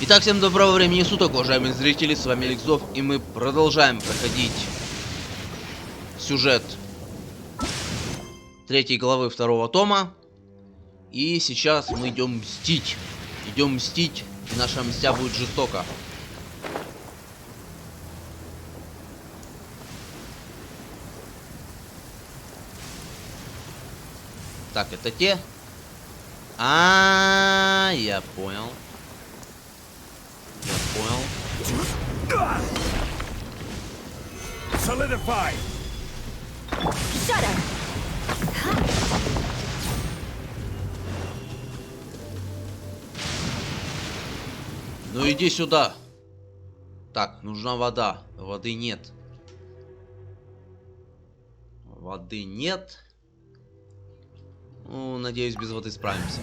Итак, всем доброго времени суток, уважаемые зрители, с вами alekszov, и мы продолжаем проходить сюжет 3 главы 2 тома. И сейчас мы идем мстить. Идем мстить, и наша мстя будет жестока. Так, это те? Я понял. Я понял. Solidify. Shudder. Ну иди сюда. Так, нужна вода. Воды нет. Воды нет. Ну, надеюсь, без воды справимся.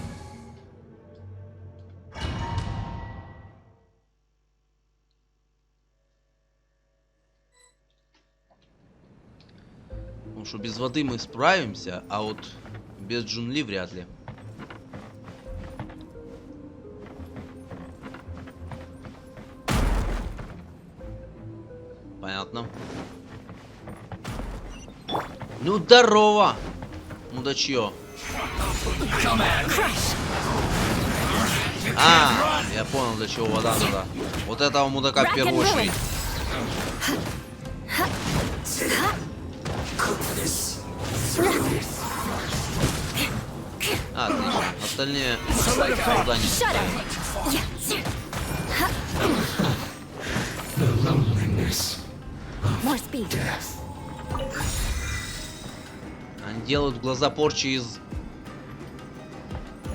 Потому что без воды мы справимся, а вот без джунли вряд ли. Понятно. Ну, здорово, мудачье. Я понял, для чего вода туда. Вот этого мудака в первую очередь. Отлично. Остальные туда не ставят. Они делают глаза порчи из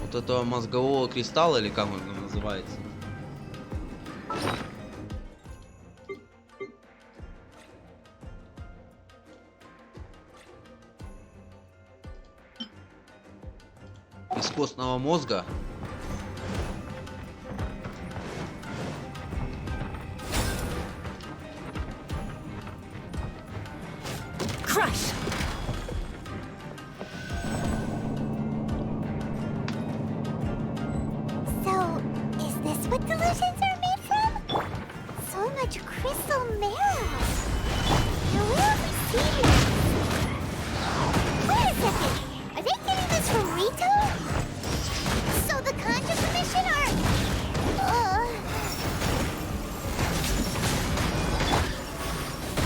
вот этого мозгового кристалла, или как он называется. Из костного мозга.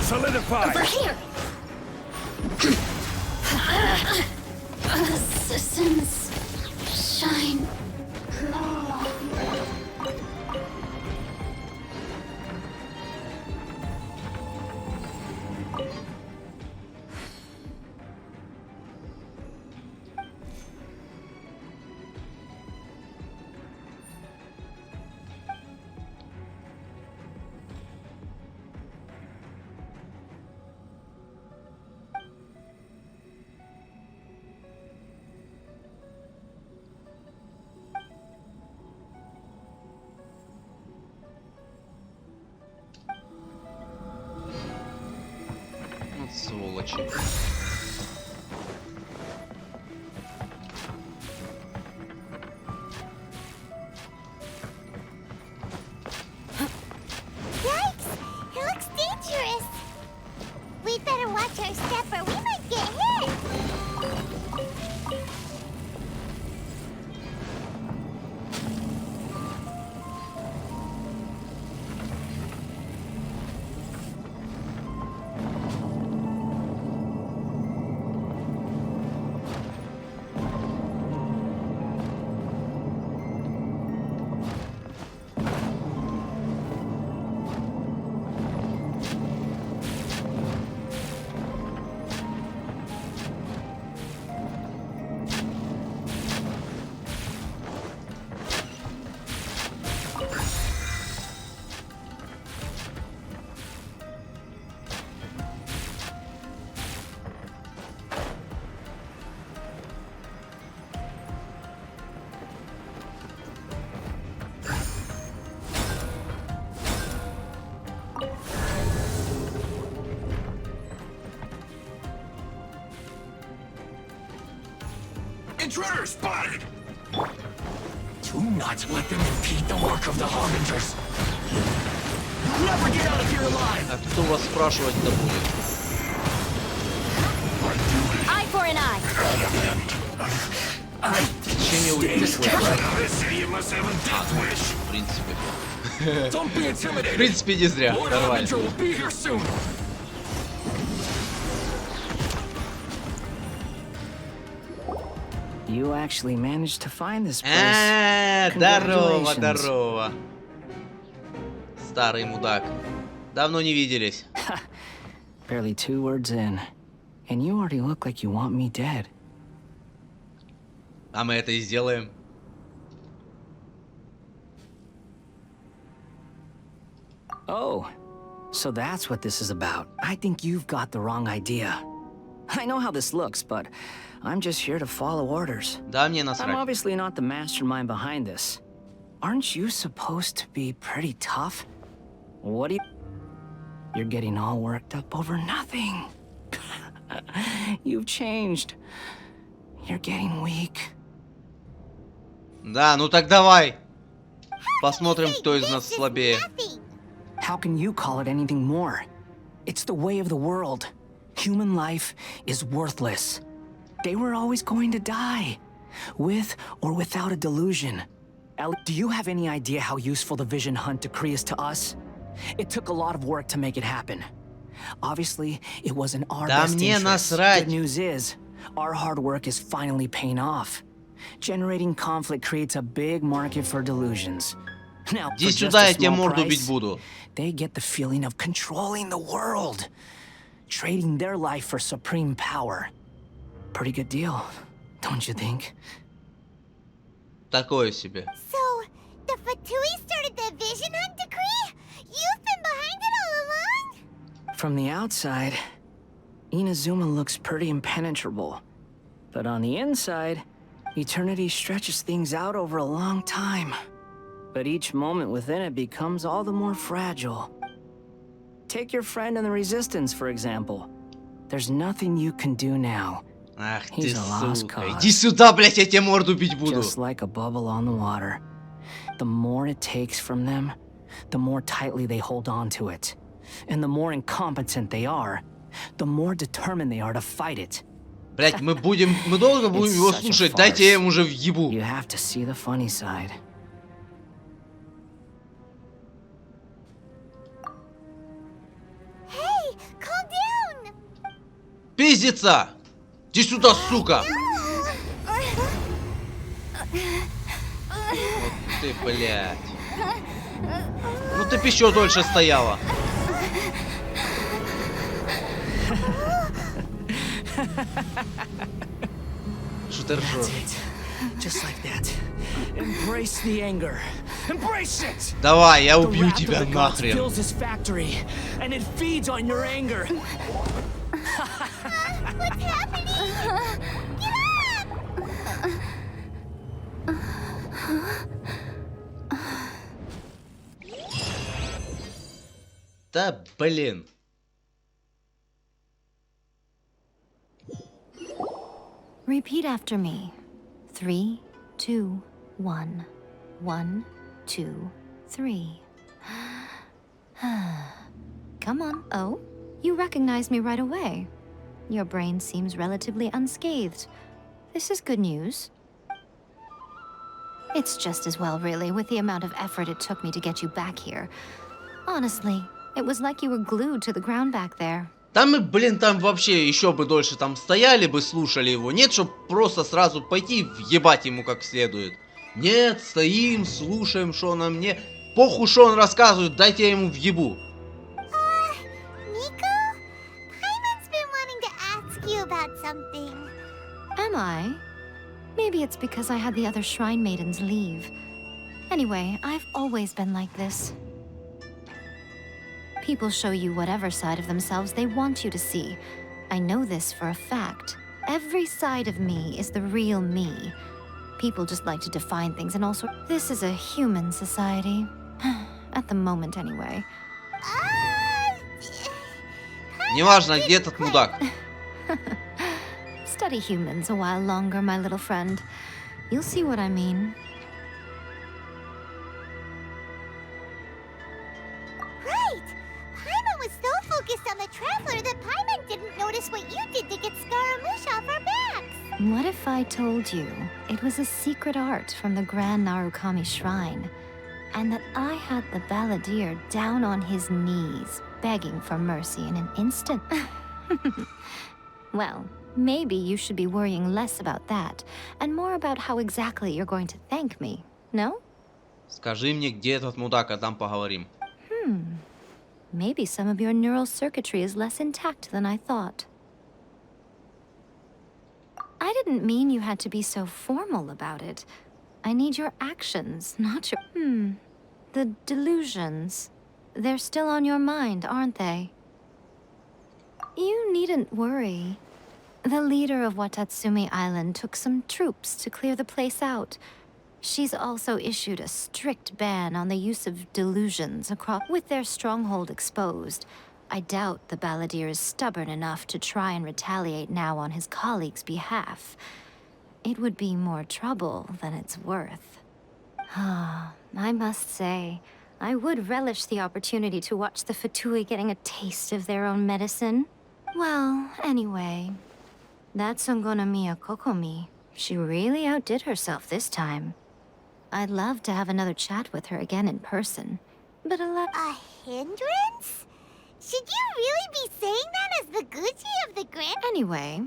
Solidify. Over here. Assassins shine. Сволочи. Yikes! It looks dangerous. We'd better watch our step or we might get hit. Intruder spotted! Too not let them impede the work of the Harbingers. Never get out of here alive. А кто вас спрашивать-то будет? Eye for an eye. Течение улетит. В принципе. Don't be В intimidated. принципе, не зря. Lord Нормально. Harbinger will be here soon. You actually managed to find this place. Здорово, Congratulations. здорово. Старый мудак. Давно не виделись. Barely 2 words in, and you already look like you want me dead. А мы это и сделаем. Oh, so that's what this is about. I think you've got the wrong idea. I know how this looks, but I'm just here to follow orders. Да, мне I'm насрать. obviously not the mastermind behind this. Aren't you supposed to be pretty tough? What do you... You're getting all worked up over nothing. You've changed. You're getting weak. Да, ну так давай. Посмотрим, кто из нас This is слабее. nothing. How can you call it anything more? It's the way of the world. Human life is worthless. They were always going to die, with or without a delusion. Do you have any idea how useful the Vision Hunt decree is to us? It took a lot of work to make it happen. Obviously, it was in our Да best мне interest. насрать. Good news is, our hard work is finally paying off. Generating conflict creates a big market for delusions. Now, for Иди just сюда, a я тебе small морду price, бить буду. they get the feeling of controlling the world, trading their life for supreme power. Pretty good deal, don't you think? Такое себе. So, the Fatui started the Vision Hunt decree? You've been behind it all along? From the outside, Inazuma looks pretty impenetrable. But on the inside, eternity stretches things out over a long time. But each moment within it becomes all the more fragile. Take your friend in the Resistance, for example. There's nothing you can do now. Ах ты, He's a lost сука. cause. Иди сюда, блядь, я тебе морду бить буду. Just like a bubble on the water. The more it takes from them, the more tightly they hold on to it. And the more incompetent they are, the more determined they are to fight it. Блядь, мы долго будем его such a слушать, farce. дайте я ему уже въебу. You have to see the funny side. Hey, calm down! Пиздится! Иди сюда, сука! Вот ты, блядь. Ну ты б еще дольше стояла. Что ты ржешь? Just like that. Embrace the anger. Embrace it! Давай, я The убью wrath of тебя the gods нахрен. fills this factory, and it feeds on your anger. What's happening? Get up! Да блин. Repeat after me. 3, 2, 1. 1, 2, 3. Come on. Oh, you recognized me right away. Your brain seems relatively unscathed. This is good news. It's just as well, really, with the amount of effort it took me to get you back here. Honestly, it was like you were glued to the ground back there. Там мы, блин, там вообще еще бы дольше там стояли бы, слушали его. Нет, чтоб просто сразу пойти и въебать ему как следует. Нет, стоим, слушаем, что он нам мне... Похуй, что он рассказывает, дайте я ему въебу. Nico? Paimon's been wanting to ask you about something. Am I? Maybe it's because I had the other shrine maidens leave. Anyway, I've always been like this. People show you whatever side of themselves they want you to see. I know this for a fact. Every side of me is the real me. People just like to define things and all sorts. This is a human society. At the moment, anyway. Неважно, где этот мудак. Study humans a while longer, my little friend. You'll see what I mean. was so focused on the Traveler that Paimon didn't notice what you did to get Scaramuccia off our backs. What if I told you it was a secret art from the Grand Narukami Shrine, and that I had the balladeer down on his knees, begging for mercy in an instant? Well, maybe you should be worrying less about that, and more about how exactly you're going to thank me, no? Скажи мне, где этот мудак, а там поговорим. Maybe some of your neural circuitry is less intact than I thought. I didn't mean you had to be so formal about it. I need your actions, not your... The delusions. They're still on your mind, aren't they? You needn't worry. The leader of Watatsumi Island took some troops to clear the place out. She's also issued a strict ban on the use of delusions across. With their stronghold exposed, I doubt the balladeer is stubborn enough to try and retaliate now on his colleague's behalf. It would be more trouble than it's worth. I must say, I would relish the opportunity to watch the Fatui getting a taste of their own medicine. Well, anyway, that Songonamiya Kokomi, she really outdid herself this time. I'd love to have another chat with her again in person, but A hindrance? Should you really be saying that as the Gucci of the Grand... Anyway,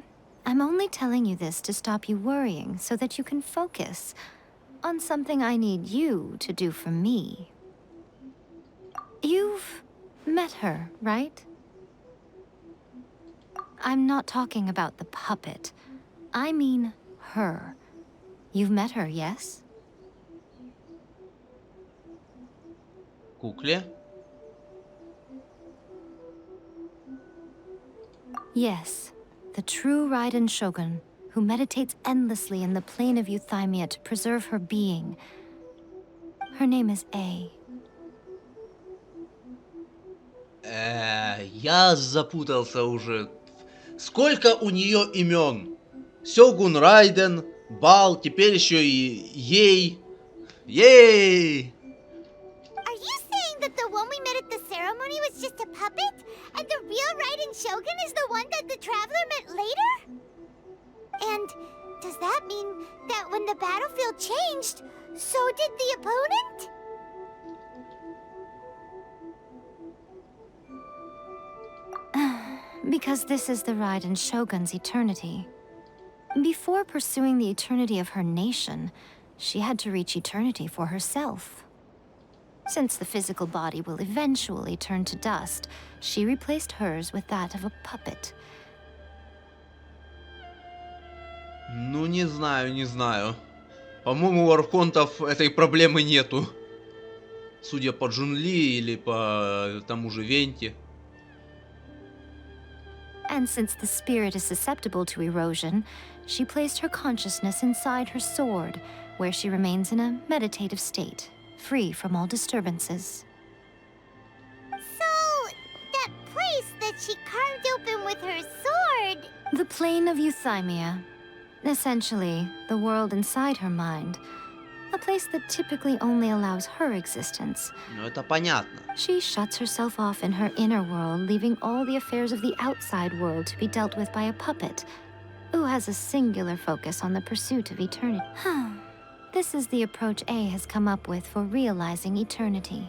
I'm only telling you this to stop you worrying so that you can focus on something I need you to do for me. You've met her, right? I'm not talking about the puppet. I mean her. You've met her, yes? Кукле? Yes, the true Raiden Shogun, who meditates endlessly in the plane of Euthymia to preserve her being. Her name is A. Я запутался уже. Сколько у нее имен? Сёгун Райден, Бал, теперь еще и Ей. Ей! Are you saying that the one we met at the ceremony was just a puppet? And the real Raiden Shogun is the one that the Traveler met later? And does that mean that when the battlefield changed, so did the opponent? Because this is the Raiden Shogun's eternity. Before pursuing the eternity of her nation, she had to reach eternity for herself. Since the physical body will eventually turn to dust, she replaced hers with that of a puppet. Ну, не знаю, не знаю. По-моему, у архонтов этой проблемы нету. Судя по Джунли или по тому же Венте. And since the spirit is susceptible to erosion, she placed her consciousness inside her sword, where she remains in a meditative state, free from all disturbances. So, that place that she carved open with her sword... The plane of Euthymia. Essentially, the world inside her mind. A place that typically only allows her existence. Ну, это понятно. She shuts herself off in her inner world, leaving all the affairs of the outside world to be dealt with by a puppet, who has a singular focus on the pursuit of eternity. This is the approach A has come up with for realizing eternity.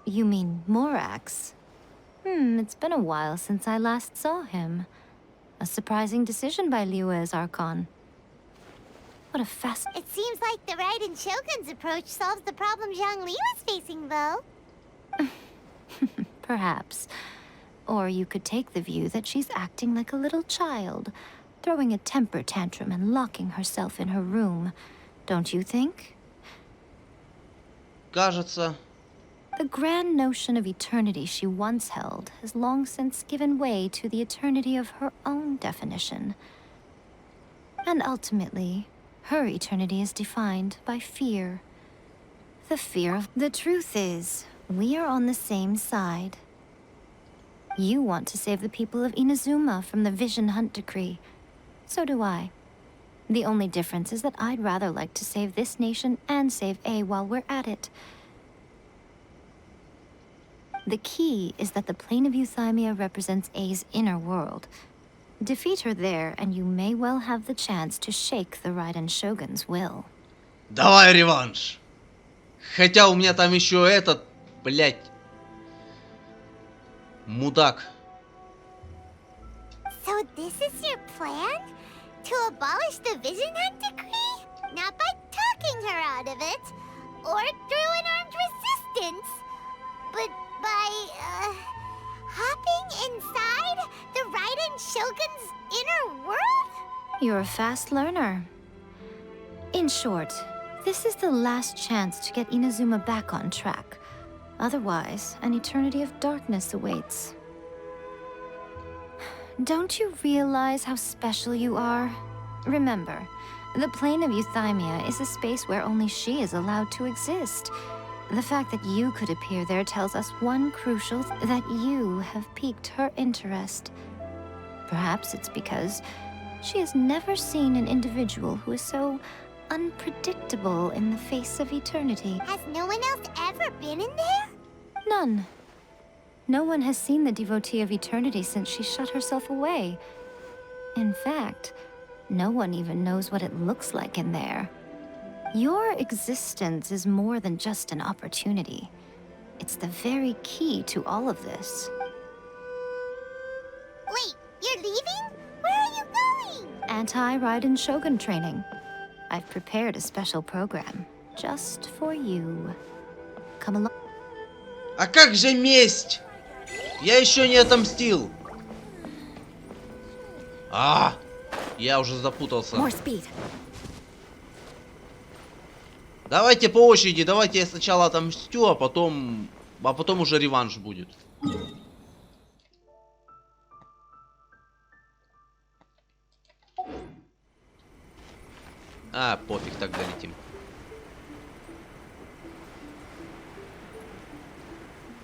You mean Morax? It's been a while since I last saw him. A surprising decision by Liyue's Archon. What a It seems like the Raiden Shogun's approach solves the problem Zhongli was facing, though. Perhaps. Or you could take the view that she's acting like a little child, throwing a temper tantrum and locking herself in her room. Don't you think? Кажется... The grand notion of eternity she once held has long since given way to the eternity of her own definition. And ultimately, her eternity is defined by fear. The fear of... The truth is, we are on the same side. You want to save the people of Inazuma from the Vision Hunt decree. So do I. The only difference is that I'd rather like to save this nation and save A while we're at it. The key is that the plane of Euthymia represents A's inner world. Defeat her there, and you may well have the chance to shake the Raiden Shogun's will. Давай реванш. Хотя у меня там еще этот, блядь, мудак. So this is your plan? To abolish the Vision Hunt decree? Not by talking her out of it, or through an armed resistance, but by, hopping inside the Raiden Shogun's inner world? You're a fast learner. In short, this is the last chance to get Inazuma back on track. Otherwise, an eternity of darkness awaits. Don't you realize how special you are? Remember, the plane of Euthymia is a space where only she is allowed to exist. The fact that you could appear there tells us one crucial that you have piqued her interest. Perhaps it's because she has never seen an individual who is so unpredictable in the face of eternity. Has no one else ever been in there? None. No one has seen the devotee of eternity since she shut herself away. In fact, no one even knows what it looks like in there. Your existence is more than just an opportunity. It's the very key to all of this. Wait, you're leaving? Where are you going? Anti-Raiden Shogun training. I've prepared a special program just for you. Come along. А как же месть? Я еще не отомстил. Я уже запутался. More speed. Давайте по очереди, давайте я сначала отомстю, а потом уже реванш будет. Пофиг, так долетим.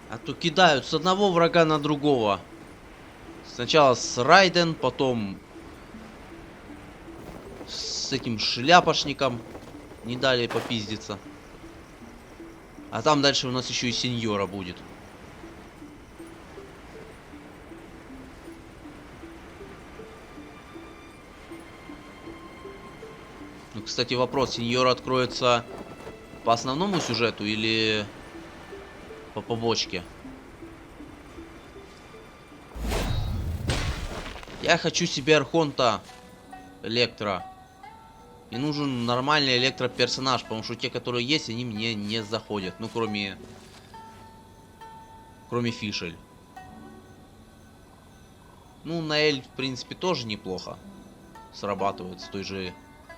А то кидают с одного врага на другого. Сначала с Райден, потом с этим шляпошником. Не дали попиздиться. А там дальше у нас еще и сеньора будет. Ну, кстати, вопрос. Сеньора откроется по основному сюжету или по побочке? Я хочу себе Архонта Электро. Мне нужен нормальный электроперсонаж, потому что те, которые есть, они мне не заходят. Ну, кроме Фишель. Ну, Наэль, в принципе, тоже неплохо срабатывает с той же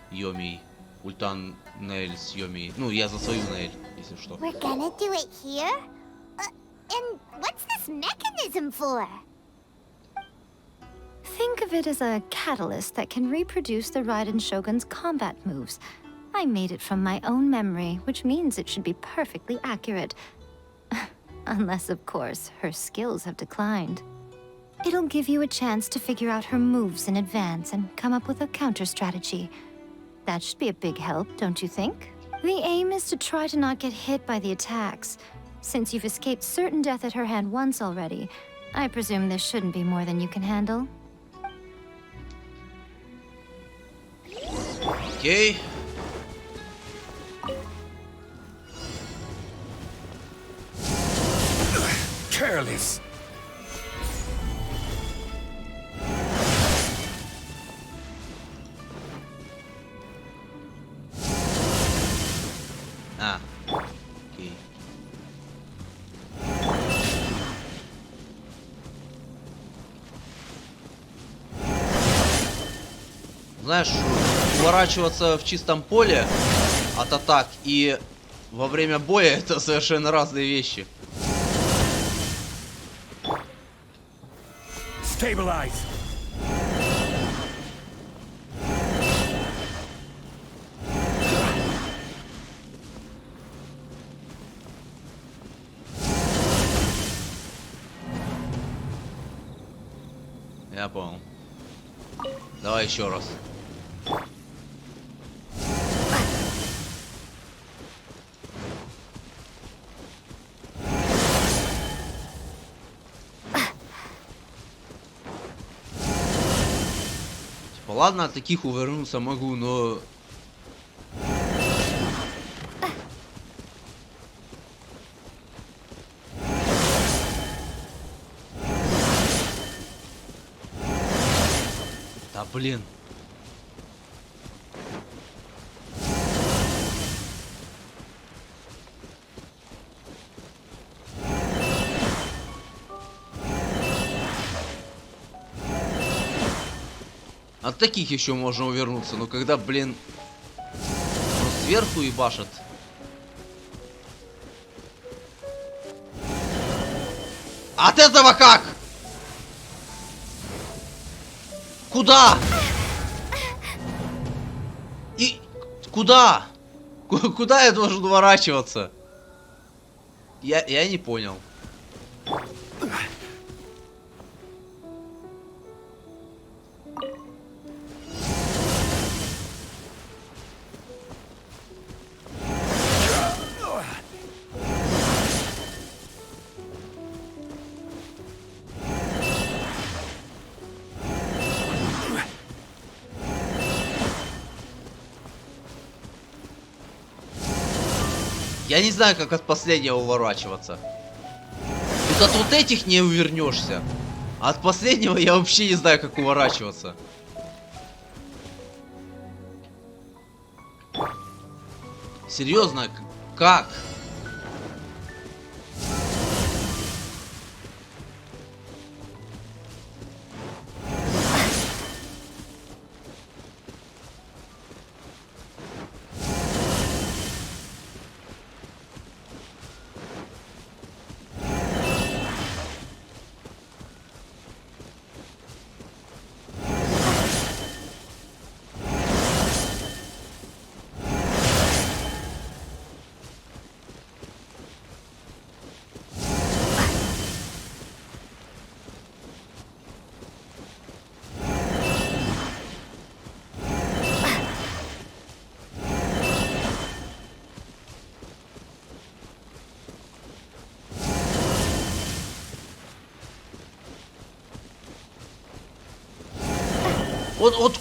Йомией. Ультан Наэль с Йомией. Ну, я за свою Наэль, если что. We're gonna do it here? And what's this mechanism for? Think of it as a catalyst that can reproduce the Raiden Shogun's combat moves. I made it from my own memory, which means it should be perfectly accurate. Unless, of course, her skills have declined. It'll give you a chance to figure out her moves in advance and come up with a counter strategy. That should be a big help, don't you think? The aim is to try to not get hit by the attacks. Since you've escaped certain death at her hand once already, I presume this shouldn't be more than you can handle. Окей. Careless. Окей. Знаешь, уворачиваться в чистом поле от атак и во время боя — это совершенно разные вещи. Stabilize. Я понял. Давай еще раз. Ладно, от таких увернуться могу, но... Да блин. От таких еще можно увернуться, но когда, блин, он сверху и башит. От этого как? Куда? И куда? Куда я должен уворачиваться? Я не понял. Я не знаю, как от последнего уворачиваться. Тут от вот этих не увернешься. А от последнего я вообще не знаю, как уворачиваться. Серьезно, как?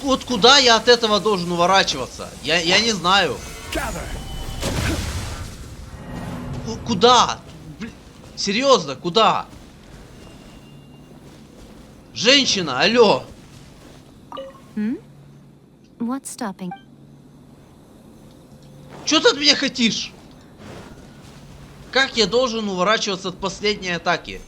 Вот куда я от этого должен уворачиваться? Я не знаю. Куда? Блин, серьезно, куда? Женщина, алло. What's stopping? Что ты от меня хотишь? Как я должен уворачиваться от последней атаки?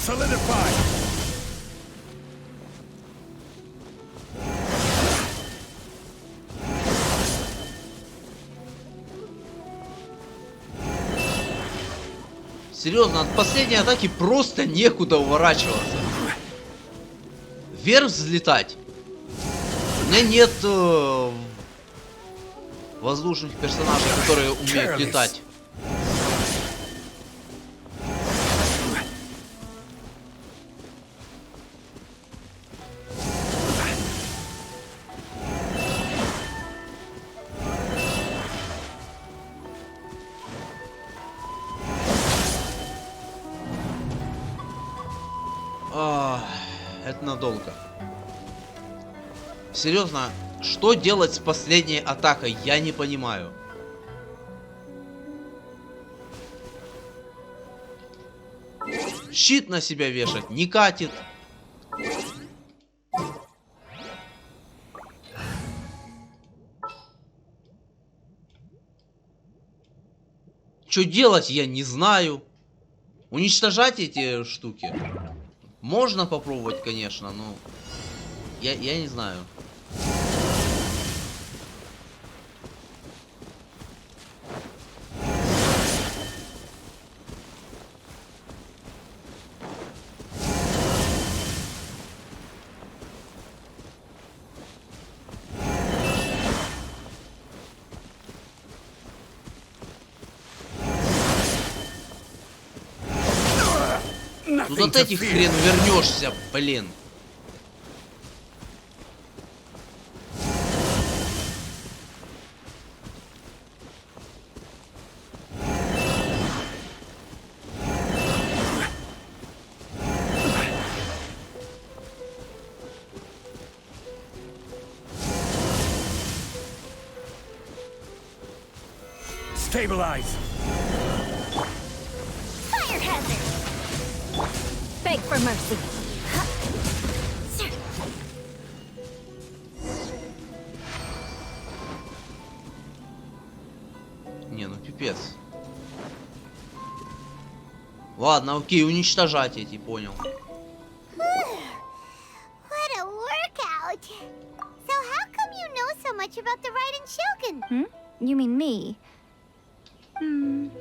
Solidify. Серьезно, от последней атаки просто некуда уворачиваться. Вверх взлетать. У меня нет воздушных персонажей, которые умеют летать. Это надолго. Серьезно, что делать с последней атакой? Я не понимаю. Щит на себя вешать не катит. Что делать, я не знаю. Уничтожать эти штуки можно попробовать, конечно, но я не знаю. Тут от этих хрен вернешься, блин. Stabilize. Fire hazard! Beg for mercy. Не, ну пипец. Ладно, окей, уничтожать эти, понял. What a workout! So how come you know so much about the Raiden Shogun? You mean me?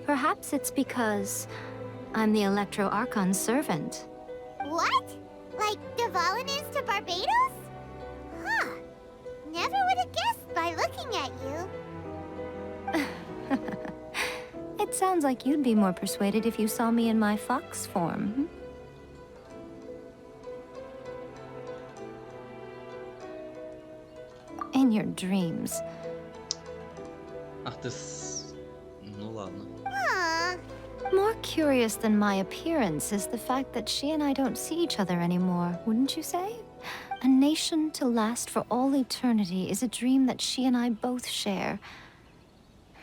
Perhaps it's because I'm the Electro Archon's servant. What? Like Dvalin is to Barbados? Huh. Never would have guessed by looking at you. It sounds like you'd be more persuaded if you saw me in my fox form. In your dreams. Ах ты Ну ладно. Aw. More curious than my appearance is the fact that she and I don't see each other anymore, wouldn't you say? A nation to last for all eternity is a dream that she and I both share.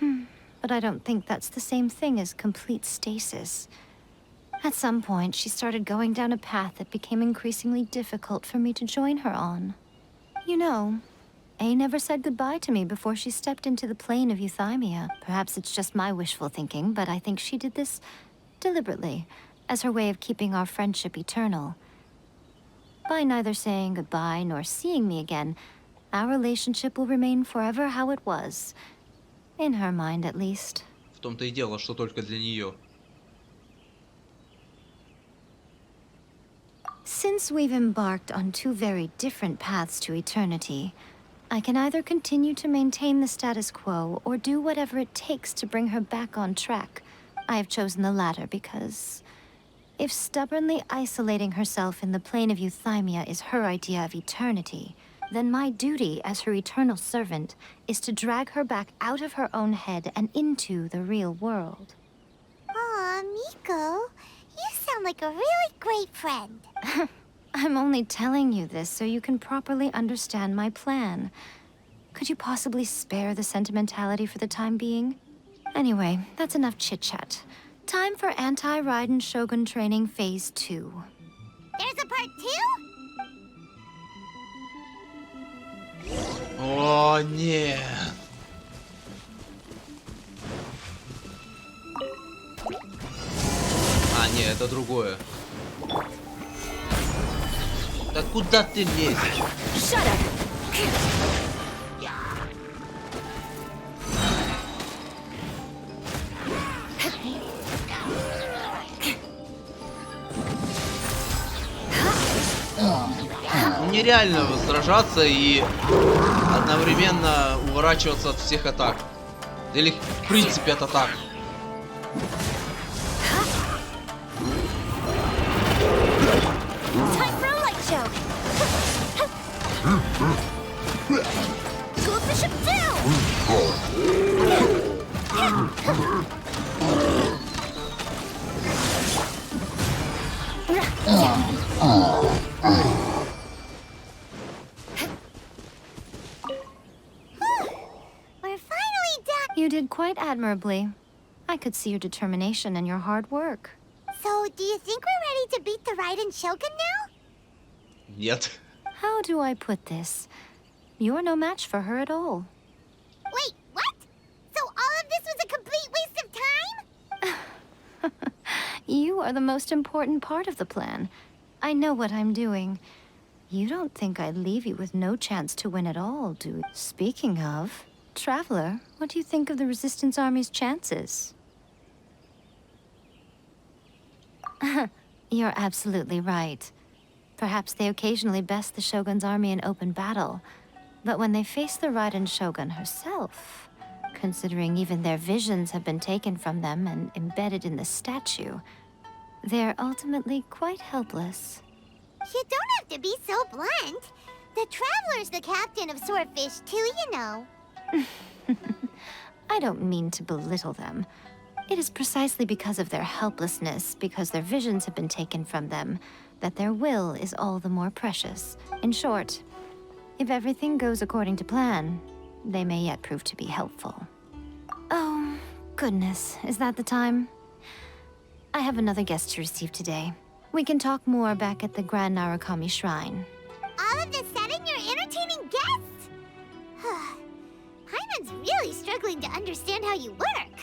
But I don't think that's the same thing as complete stasis. At some point, she started going down a path that became increasingly difficult for me to join her on. You know, A never said goodbye to me before she stepped into the plane of euthymia. Perhaps it's just my wishful thinking, but I think she did this deliberately, as her way of keeping our friendship eternal. By neither saying goodbye nor seeing me again, our relationship will remain forever how it was. In her mind, at least. В том-то и дело, что только для нее. Since we've embarked on two very different paths to eternity, I can either continue to maintain the status quo or do whatever it takes to bring her back on track. I have chosen the latter because if stubbornly isolating herself in the plane of euthymia is her idea of eternity, then my duty as her eternal servant is to drag her back out of her own head and into the real world. Aw, Miko. You sound like a really great friend. I'm only telling you this so you can properly understand my plan. Could you possibly spare the sentimentality for the time being? Anyway, that's enough chit-chat. Time for anti-Raiden Shogun training phase 2. There's a part 2? О, нет. А, не, это другое. Да куда ты лезешь? Shut up! Нереально сражаться и одновременно уворачиваться от всех атак. Или в принципе от атак. Time for a light show. School bishop down. We're finally done. You did quite admirably. I could see your determination and your hard work. So, do you think we're ready to beat the Raiden Shogun now? Нет. How do I put this? You're no match for her at all. Wait, what? So all of this was a complete waste of time? You are the most important part of the plan. I know what I'm doing. You don't think I'd leave you with no chance to win at all, do you? Speaking of, Traveler, what do you think of the Resistance Army's chances? You're absolutely right. Perhaps they occasionally best the Shogun's army in open battle. But when they face the Raiden Shogun herself, considering even their visions have been taken from them and embedded in the statue, they're ultimately quite helpless. You don't have to be so blunt. The Traveler's the captain of Swordfish too, you know. I don't mean to belittle them. It is precisely because of their helplessness, because their visions have been taken from them, that their will is all the more precious. In short, if everything goes according to plan, they may yet prove to be helpful. Oh, goodness, is that the time? I have another guest to receive today. We can talk more back at the Grand Narukami Shrine. All of a sudden, you're entertaining guests? Paimon's really struggling to understand how you work.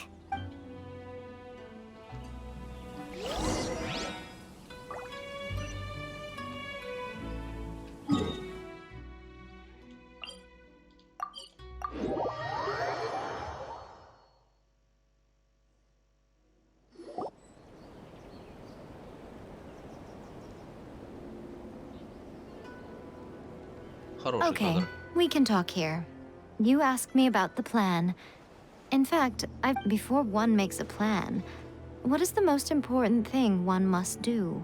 Okay, we can talk here. You asked me about the plan. In fact, before one makes a plan, what is the most important thing one must do?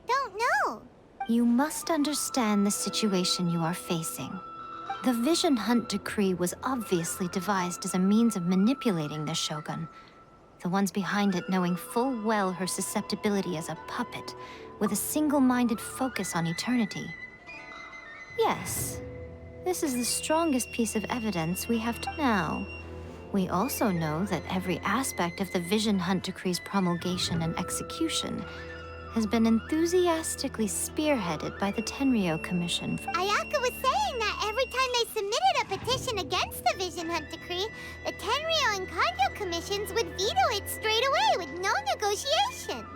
Don't know. You must understand the situation you are facing. The Vision Hunt Decree was obviously devised as a means of manipulating the Shogun. The ones behind it knowing full well her susceptibility as a puppet, with a single-minded focus on eternity. Yes, this is the strongest piece of evidence we have now. We also know that every aspect of the Vision Hunt Decree's promulgation and execution has been enthusiastically spearheaded by the Tenryou Commission. Ayaka was saying that every time they submitted a petition against the Vision Hunt Decree, the Tenryou and Kanjo commissions would veto it straight away with no negotiation.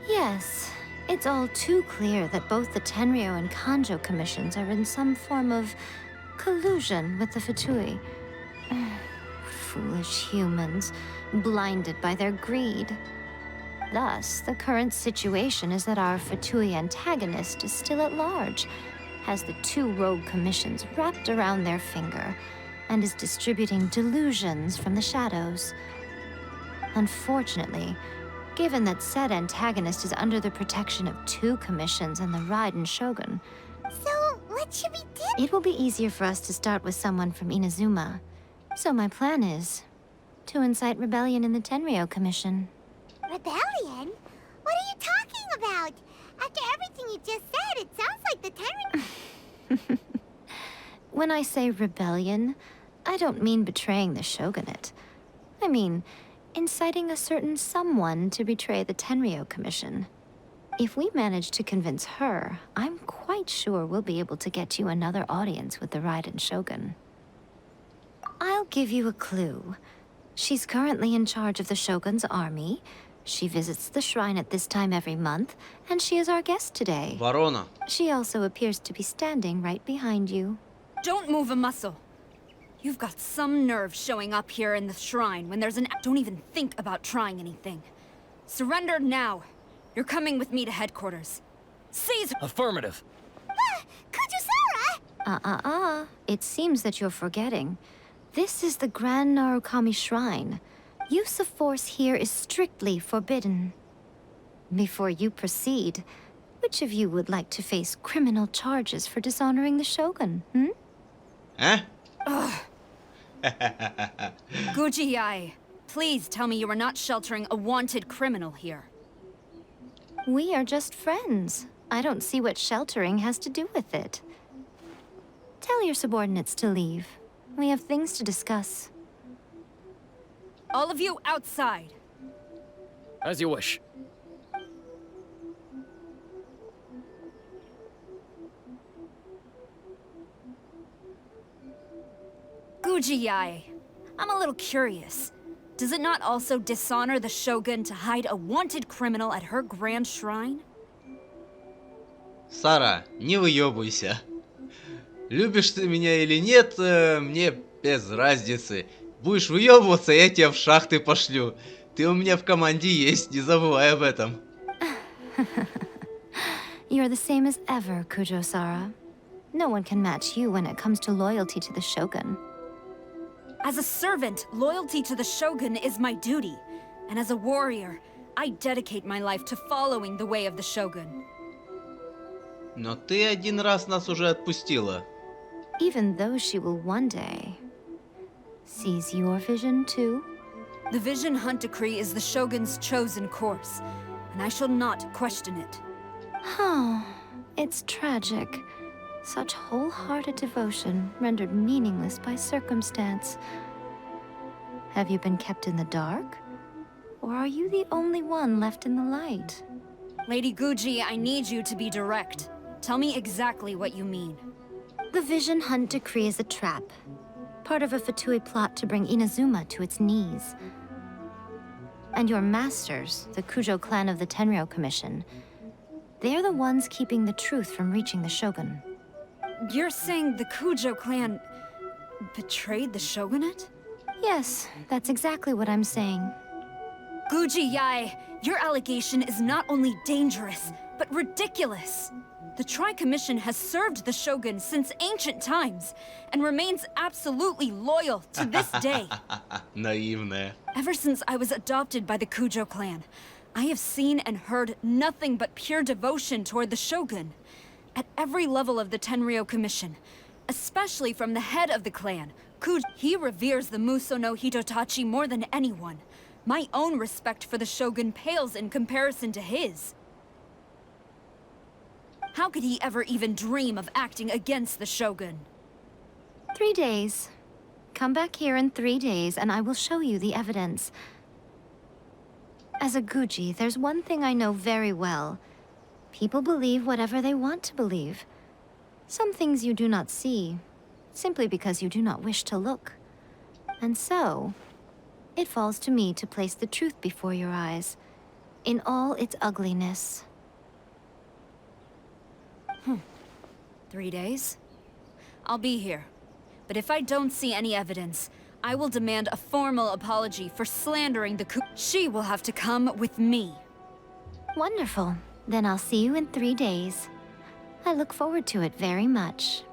Yes, it's all too clear that both the Tenryou and Kanjo commissions are in some form of collusion with the Fatui. Foolish humans, blinded by their greed. Thus, the current situation is that our Fatui antagonist is still at large, has the two rogue commissions wrapped around their finger, and is distributing delusions from the shadows. Unfortunately, given that said antagonist is under the protection of two commissions and the Raiden Shogun, So, what should we do? it will be easier for us to start with someone from Inazuma. So my plan is to incite rebellion in the Tenryou Commission. Rebellion? What are you talking about? After everything you just said, it sounds like the Tenryou... When I say rebellion, I don't mean betraying the shogunate. I mean inciting a certain someone to betray the Tenryou Commission. If we manage to convince her, I'm quite sure we'll be able to get you another audience with the Raiden Shogun. I'll give you a clue. She's currently in charge of the Shogun's army. She visits the shrine at this time every month, and she is our guest today. Ворона. She also appears to be standing right behind you. Don't move a muscle. You've got some nerve showing up here in the shrine when there's an... Don't even think about trying anything. Surrender now. You're coming with me to headquarters. Seize... Affirmative. Kujusara! It seems that you're forgetting. This is the Grand Narukami Shrine. Use of force here is strictly forbidden. Before you proceed, which of you would like to face criminal charges for dishonoring the Shogun, Eh? Guji-ai, please tell me you are not sheltering a wanted criminal here. We are just friends. I don't see what sheltering has to do with it. Tell your subordinates to leave. We have things to discuss. All of you outside. As you wish. Guji-ai, I'm a little curious. Does it not also dishonor the Shogun to hide a wanted criminal at her grand shrine? Сара, не выебывайся. Любишь ты меня или нет, мне без разницы. Будешь выебываться, я тебя в шахты пошлю. Ты у меня в команде есть, не забывай об этом. You're the same as ever, Kujo-Sara. No one can match you when it comes to loyalty to the Shogun. As a servant, loyalty to the Shogun is my duty. And as a warrior, I dedicate my life to following the way of the Shogun. Но ты один раз нас уже отпустила. Even though she will one day seize your vision too. The Vision Hunt Decree is the Shogun's chosen course, and I shall not question it. Oh, it's tragic. Such wholehearted devotion rendered meaningless by circumstance. Have you been kept in the dark? Or are you the only one left in the light? Lady Guji, I need you to be direct. Tell me exactly what you mean. The Vision Hunt decree is a trap. Part of a Fatui plot to bring Inazuma to its knees. And your masters, the Kujo clan of the Tenryou Commission, they're the ones keeping the truth from reaching the Shogun. You're saying the Kujo clan betrayed the shogunate? Yes, that's exactly what I'm saying. Guji Yae, your allegation is not only dangerous, but ridiculous. The Tri-Commission has served the Shogun since ancient times, and remains absolutely loyal to this day. Наивная. Ever since I was adopted by the Kujo clan, I have seen and heard nothing but pure devotion toward the Shogun. At every level of the Tenryou Commission, especially from the head of the clan, he reveres the Muso no Hitotachi more than anyone. My own respect for the Shogun pales in comparison to his. How could he ever even dream of acting against the Shogun? 3 days. Come back here in 3 days and I will show you the evidence. As a Guji, there's one thing I know very well. People believe whatever they want to believe. Some things you do not see, simply because you do not wish to look. And so, it falls to me to place the truth before your eyes, in all its ugliness. 3 days? I'll be here. But if I don't see any evidence, I will demand a formal apology for slandering the She will have to come with me. Wonderful. Then I'll see you in 3 days. I look forward to it very much.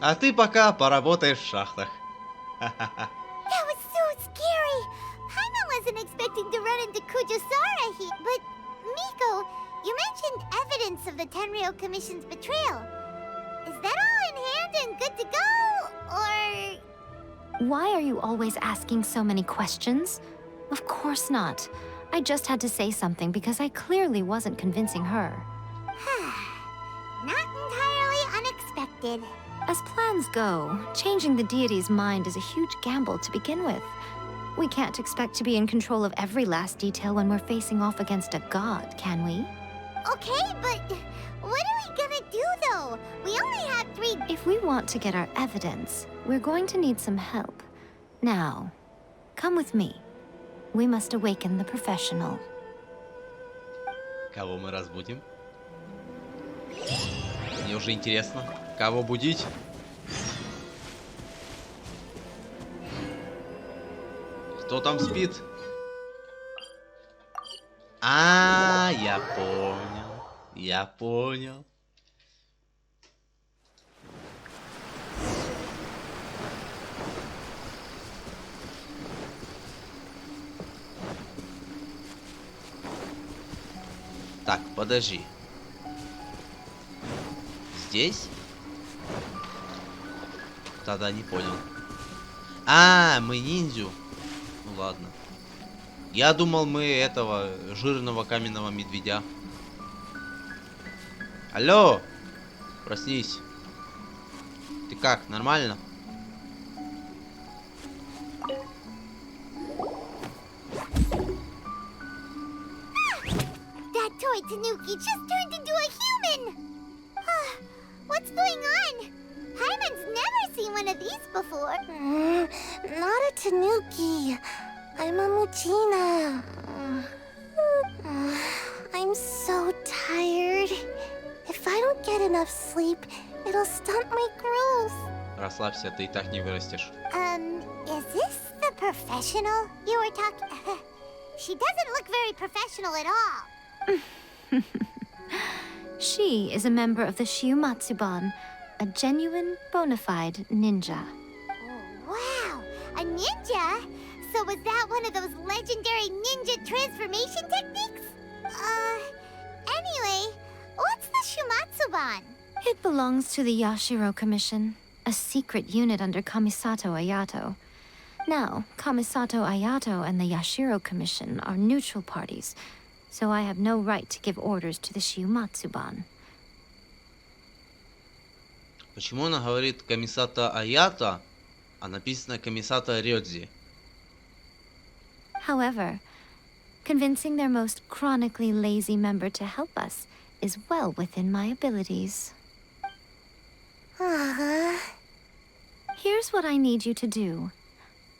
А ты пока поработаешь в шахтах. That was so scary. Paimon wasn't expecting to run into Kujosara here. But, Miko, you mentioned evidence of the Tenryou Commission's betrayal. Is that all in hand and good to go? Or... Why are you always asking so many questions? Of course not. I just had to say something because I clearly wasn't convincing her. Not entirely unexpected. As plans go, changing the deity's mind is a huge gamble to begin with. We can't expect to be in control of every last detail when we're facing off against a god, can we? Okay, but what are we gonna do though? We only have 3... If we want to get our evidence, we're going to need some help. Now, come with me. We must awaken the professional. Кого мы разбудим? Мне уже интересно. Кого будить? Кто там спит? Я понял. Я понял. Так, подожди. Здесь? Тогда не понял. Мы ниндзю. Ну ладно. Я думал, мы этого жирного каменного медведя. Алло! Проснись. Ты как, нормально? That toy Tanuki just turned into a human! What's going on? Paimon's never seen one of these before. Not a Tanuki. I'm a Muchina. I'm so tired. If I don't get enough sleep, it'll stunt my growth. Расслабься, ты и так не вырастешь. Is this the professional you were talking? She doesn't look very professional at all. She is a member of the Shiumatsuban, a genuine, bona fide ninja. Oh, wow, a ninja? So was that one of those legendary ninja transformation techniques? Anyway, what's the Shiumatsuban? It belongs to the Yashiro Commission, a secret unit under Kamisato Ayato. Now, Kamisato Ayato and the Yashiro Commission are neutral parties, so I have no right to give orders to the Shiumatsuban. Почему она говорит Камисата Аята, а написано Камисата Рёдзи? However, convincing their most chronically lazy member to help us is well within my abilities. Here's what I need you to do.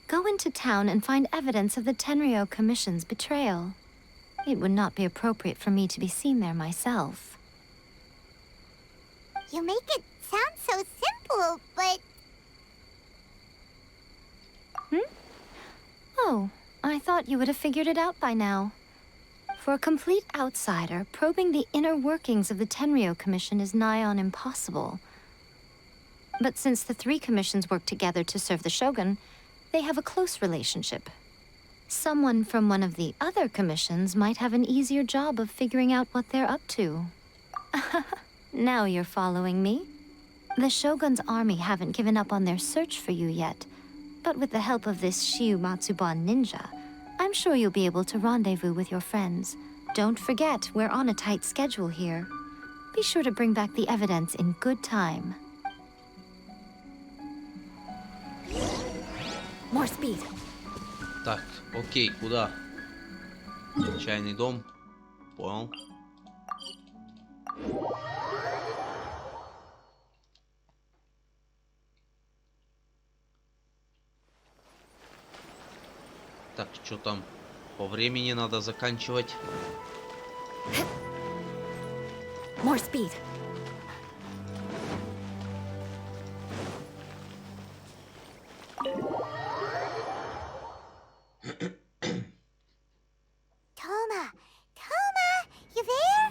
Go into town and find evidence of the Tenryou Commission's betrayal. It would not be appropriate for me to be seen there myself. You make it sound so simple, but... Oh, I thought you would have figured it out by now. For a complete outsider, probing the inner workings of the Tenryou Commission is nigh on impossible. But since the three commissions work together to serve the Shogun, they have a close relationship. Someone from one of the other commissions might have an easier job of figuring out what they're up to. Now you're following me. The Shogun's army haven't given up on their search for you yet, but with the help of this Shiumatsuban ninja, I'm sure you'll be able to rendezvous with your friends. Don't forget, we're on a tight schedule here. Be sure to bring back the evidence in good time. More speed. Так, окей, куда? Чайный дом. Понял. Так, что там? По времени надо заканчивать. More speed. Toma, you there?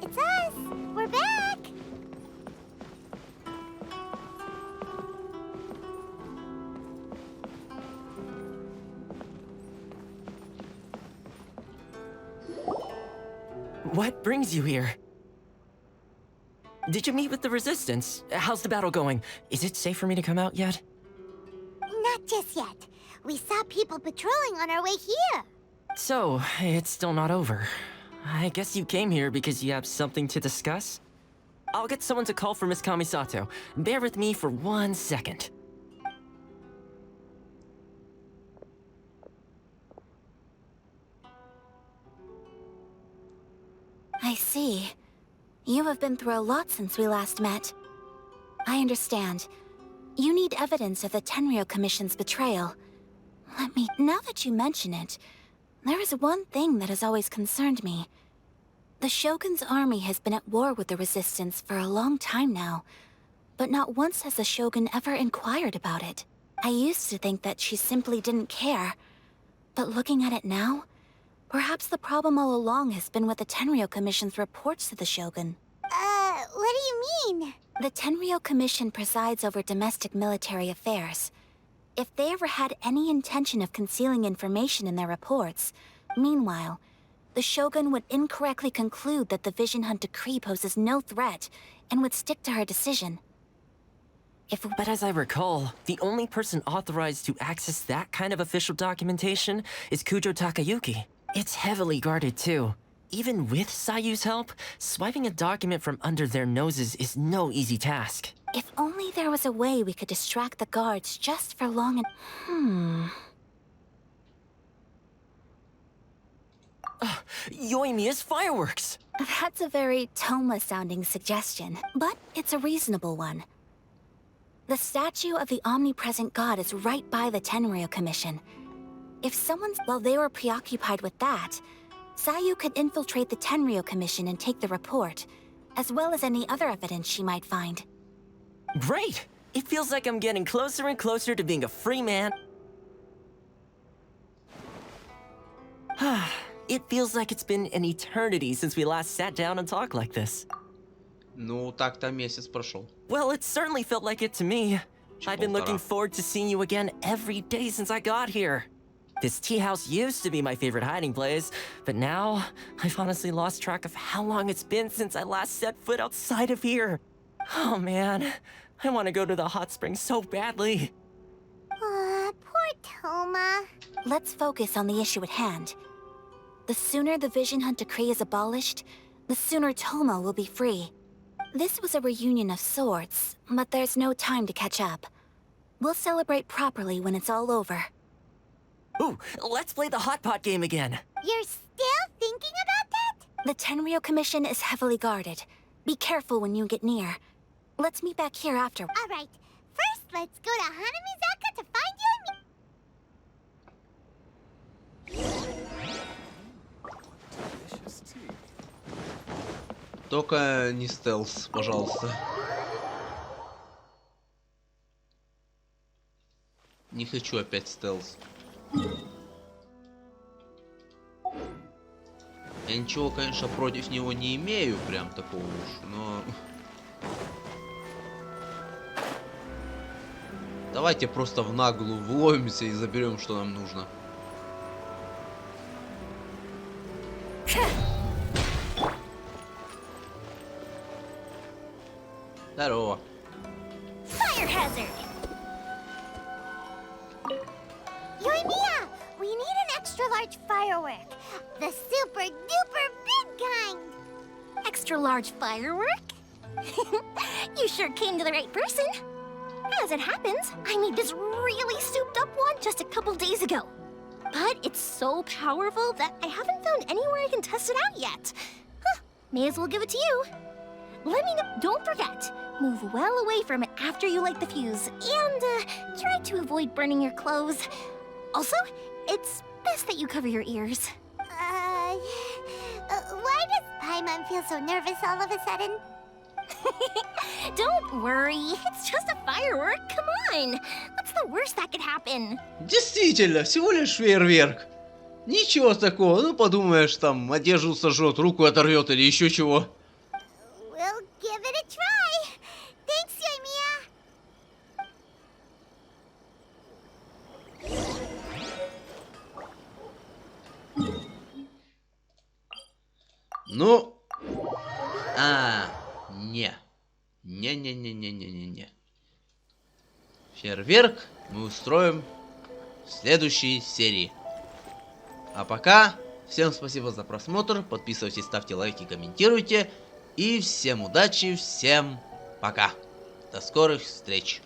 It's us. We're back. What brings you here? Did you meet with the Resistance? How's the battle going? Is it safe for me to come out yet? Not just yet. We saw people patrolling on our way here. So, it's still not over. I guess you came here because you have something to discuss? I'll get someone to call for Miss Kamisato. Bear with me for 1 second. I see. You have been through a lot since we last met. I understand. You need evidence of the Tenryou Commission's betrayal. Now that you mention it, there is one thing that has always concerned me. The Shogun's army has been at war with the Resistance for a long time now, but not once has the Shogun ever inquired about it. I used to think that she simply didn't care, but looking at it now, perhaps the problem all along has been with the Tenryou Commission's reports to the Shogun. What do you mean? The Tenryou Commission presides over domestic military affairs. If they ever had any intention of concealing information in their reports, meanwhile, the Shogun would incorrectly conclude that the Vision Hunt decree poses no threat and would stick to her decision. But as I recall, the only person authorized to access that kind of official documentation is Kujo Takayuki. It's heavily guarded too. Even with Sayu's help, swiping a document from under their noses is no easy task. If only there was a way we could distract the guards just for long and... Yoimiya's fireworks! That's a very Toma-sounding suggestion, but it's a reasonable one. The statue of the omnipresent god is right by the Tenryou Commission. If while they were preoccupied with that, Sayu could infiltrate the Tenryou Commission and take the report, as well as any other evidence she might find. Great! It feels like I'm getting closer and closer to being a free man. It feels like it's been an eternity since we last sat down and talked like this. Ну, так-то месяц прошел. Well, it certainly felt like it to me. I've been looking Полтора. forward to seeing you again every day since I got here. This tea house used to be my favorite hiding place, but now I've honestly lost track of how long it's been since I last set foot outside of here. Oh man, I want to go to the hot springs so badly. Toma. Let's focus on the issue at hand. The sooner the Vision Hunt decree is abolished, the sooner Toma will be free. This was a reunion of sorts, but there's no time to catch up. We'll celebrate properly when it's all over. Ooh, let's play the hot pot game again. You're still thinking about that? The Tenryou Commission is heavily guarded. Be careful when you get near. Let's meet back here after. All right. First, let's go to Hanamizaka to find you and me. Только не стелс, пожалуйста. Не хочу опять стелс. Я ничего, конечно, против него не имею, прям такого уж, но... Давайте просто в наглую вломимся и заберем, что нам нужно. Здорово. Fire hazard. Yoimiya, we need an extra large firework. The super duper big kind. Extra large firework? You sure came to the right person. As it happens, I made this really souped up one just a couple days ago. But it's so powerful that I haven't found anywhere I can test it out yet. Huh, may as well give it to you. Let me know. Don't forget, move well away from it after you light the fuse, and try to avoid burning your clothes. Also, it's best that you cover your ears. Why does Paimon feel so nervous all of a sudden? Don't worry, it's just a firework. Come on, what's the worst that could happen? Действительно, всего лишь фейерверк. Ничего такого, ну подумаешь, там одежду сожжет, руку оторвет или еще чего. We'll give it a try. Thanks, Yoimiya. Ну... Не. Не. Фейерверк мы устроим в следующей серии. А пока, всем спасибо за просмотр. Подписывайтесь, ставьте лайки, комментируйте. И всем удачи, всем пока. До скорых встреч.